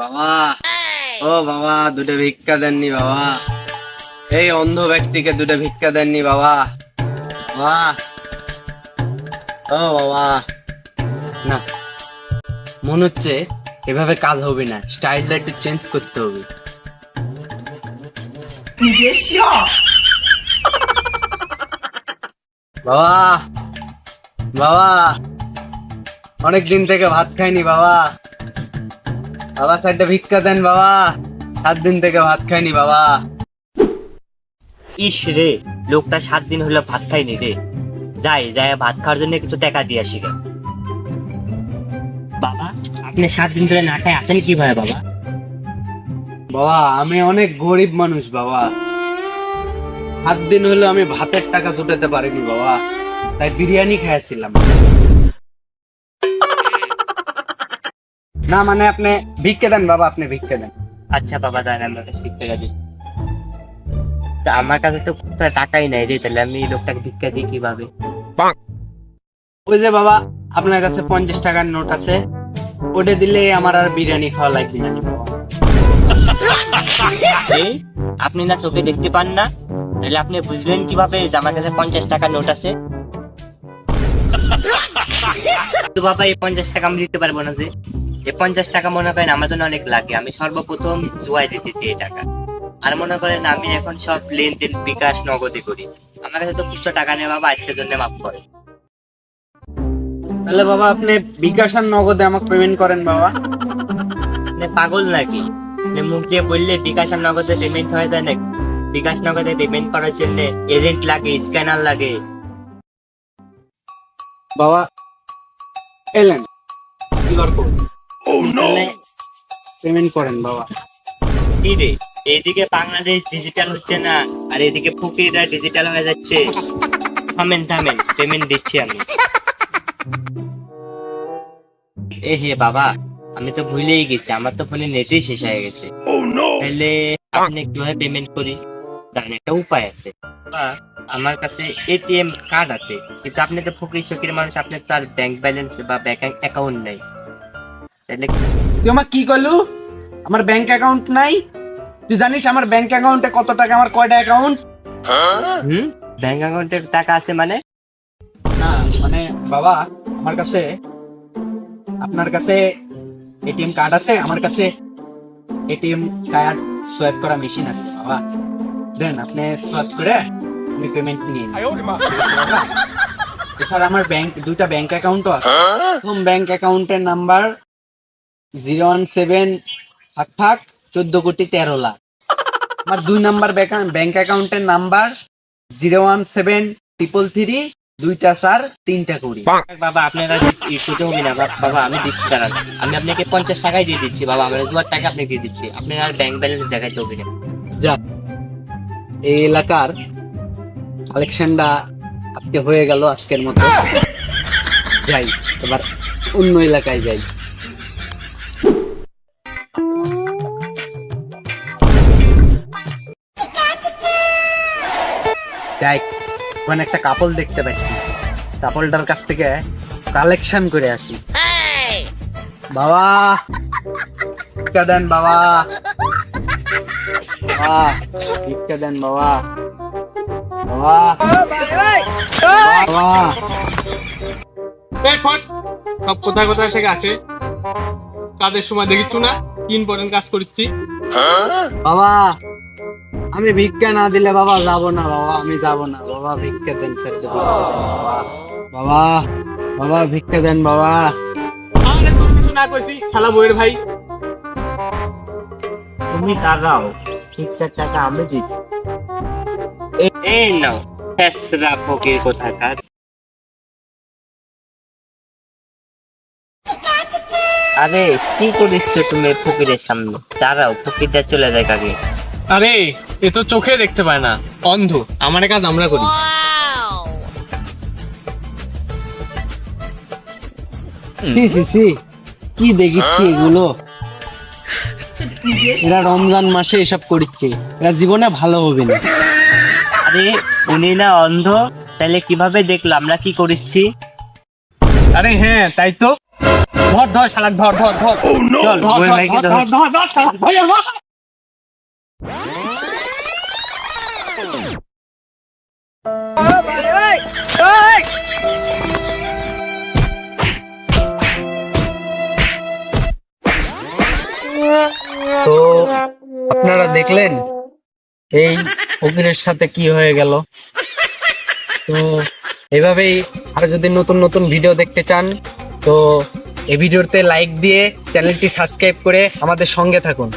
বাবা, ও বাবা, দুটো ভিক্ষা দেননি বাবা? এই অন্ধ ব্যক্তিকে দুটো ভিক্ষা দেননি বাবা? বাবা, ও বাবা। না, মনে হচ্ছে এভাবে কাজ হবে না, স্টাইলটা একটু চেঞ্জ করতে হবে। বাবা, বাবা, অনেক দিন থেকে ভাত খাইনি বাবা। বাবা, সাইডটা ভিক্ষা দেন বাবা, 7 দিন থেকে ভাত খাইনি বাবা। ইস রে, লোকটা 7 দিন হলো ভাত খায়নি রে। যাই যাই ভাত খাওয়ার জন্য কিছু টাকা দিয়ে আসি রে। বাবা, আপনি 7 দিন ধরে না খায় আছেন কিভাবে বাবা? বাবা, আমি অনেক গরিব মানুষ বাবা। 7 দিন হলো আমি ভাতের টাকা জোটাতে পারিনি বাবা, তাই বিরিয়ানি খাইছিলাম। না মানে আপনি ভিক্ষা দেন বাবা, আপনি ভিক্ষা দেন। আচ্ছা বাবা, দাঁড়ান আমরা ঠিক টাকা দিই। তা আমার কাছে তো টাকাই নাই রে, তাহলে আমি লোকটাকে ভিক্ষা দিই কিভাবে? ওই যে বাবা, আপনার কাছে 50 টাকার নোট আছে, ওটা দিলে আমার আর বিরিয়ানি খাওয়া লাগবে না বাবা। এই, আপনি না চোখে দেখতে পান না, তাহলে আপনি বুঝলেন কিভাবে যে আমার কাছে 50 টাকার নোট আছে? তো বাবা, এই 50 টাকা আমি দিতে পারবো না। যে এই 50 টাকা মনে করেন আমার জন্য অনেক লাগে, আমি সর্বপ্রথম জুয়ায় দিতেছি এই টাকা। আর মনে করেন আমি এখন সব লেনদেন বিকাশ নগদে করি। আমার কাছে তো খুচরো টাকা নেই বাবা, আজকের জন্য মাফ করে। তাহলে বাবা আপনি বিকাশ আর নগদে আমাকে পেমেন্ট করেন বাবা। আপনি পাগল নাকি? আপনি মুখ দিয়ে বললে বিকাশ আর নগদে পেমেন্ট হয়ে যায় নাকি? বিকাশ নগদে পেমেন্ট করার জন্য এজেন্ট লাগে, স্ক্যানার লাগে। বাবা এলেন কিউআর কোড, তাহলে পেমেন্ট করেন বাবা। কি রে, এইদিকে বাংলাদেশ ডিজিটাল হচ্ছে না, আর এদিকে ফকিররা ডিজিটাল হয়ে যাচ্ছে। থামেন থামেন, পেমেন্ট দিচ্ছি আমি। এ হে বাবা, আমি তো ভুলেই গেছি, আমার তো ফোনে নেটই শেষ হয়ে গেছে। তাহলে আপনি কিভাবে পেমেন্ট করি? জানেন একটা উপায় আছে। আমার কাছে এটিএম কার্ড আছে, কিন্তু আপনি তো ফকির শকির মানুষ, আপনার তো আর ব্যাংক ব্যালেন্স বা ব্যাংক অ্যাকাউন্ট নাই। তাহলে তুই আমার কি করলু? আমার ব্যাংক অ্যাকাউন্ট নাই? তুই জানিস আমার ব্যাংক অ্যাকাউন্টে কত টাকা, আমার কয়টা অ্যাকাউন্ট? ব্যাংক অ্যাকাউন্টে টাকা আছে মানে? না মানে বাবা, আমার কাছে, আপনার কাছে এটিএম কার্ড আছে, আমার কাছে এটিএম কার্ড সোয়াইপ করা মেশিন আছে বাবা। দেন আপনি সোয়াইপ করে আমি পেমেন্ট নিয়ে নিই। এছাড়া আমার দুইটা ব্যাংক অ্যাকাউন্টও আছে। প্রথম ব্যাংক অ্যাকাউন্টের নাম্বার 017 আমার 2 নাম্বার ব্যাংক অ্যাকাউন্টের নাম্বার 0173333 বাবা আপনারা দিতে হবে না বাবা, আমি দিচ্ছি, দাঁড়ান। আমি আপনাকে 50 টাকাই দিয়ে দিচ্ছি বাবা, আমার 2 টাকা আপনাকে দিয়ে দিচ্ছি, আপনার আর ব্যাংক ব্যালেন্স দেখাইতে হবে না। যা, এই এলাকার কালেকশনটা আজকে হয়ে গেল, আজকের মতো যাই, এবার অন্য এলাকায় যাই। যাই, ওখানে একটা কাপল দেখতে পাচ্ছি, কাপলটার কাছ থেকে কালেকশন করে আসি। বাবা ভিক্ষা দেন বাবা, বাবা ভিক্ষা দেন বাবা, বাবা বাবা। সব কোথায় কোথায় থেকে আসে, কাজের সময় দেখিচ্ছ না কি ইম্পর্টেন্ট কাজ করছি। বাবা আমি ভিক্ষা না দিলে বাবা যাব না বাবা, আমি যাব না বাবা, ভিক্ষা দেন স্যার, বাবা বাবা বাবা ভিক্ষা দেন বাবা। আরে তোর কিছু না করছি শালা বইয়ের ভাই। তুমি দাঁড়াও, 60 টাকা আমি দিচ্ছি। এই নাও, ফেসরা ফকির কোথাকার। আরে কি করিচ্ছ তুমি ফকিরের সামনে? দাঁড়াও, ফকিরটা চলে যায় আগে। আরে এ তো চোখে দেখতে পায় না, অন্ধ, আমার কাজ আমরা করি। কি দেখিচ্ছি এগুলো? এরা রমজান মাসে এসব করছে, এরা জীবনে ভালো হবে না। আরে উনি না অন্ধ, তাহলে কিভাবে দেখলো আমরা কি করিচ্ছি? আরে হ্যাঁ তাই তো, ধর ধর শালাক ধর ধর ধর চল ধর বই ধর ভাইকে ধর ধর। ধর ধর শালাক, ধর, ধর। তো আপনারা দেখলেন এই ফকিরের সাথে কি হয়ে গেল। তো এভাবেই আরো যদি নতুন নতুন ভিডিও দেখতে চান তো এই ভিডিওতে লাইক দিয়ে চ্যানেলটি সাবস্ক্রাইব করে আমাদের সঙ্গে থাকুন।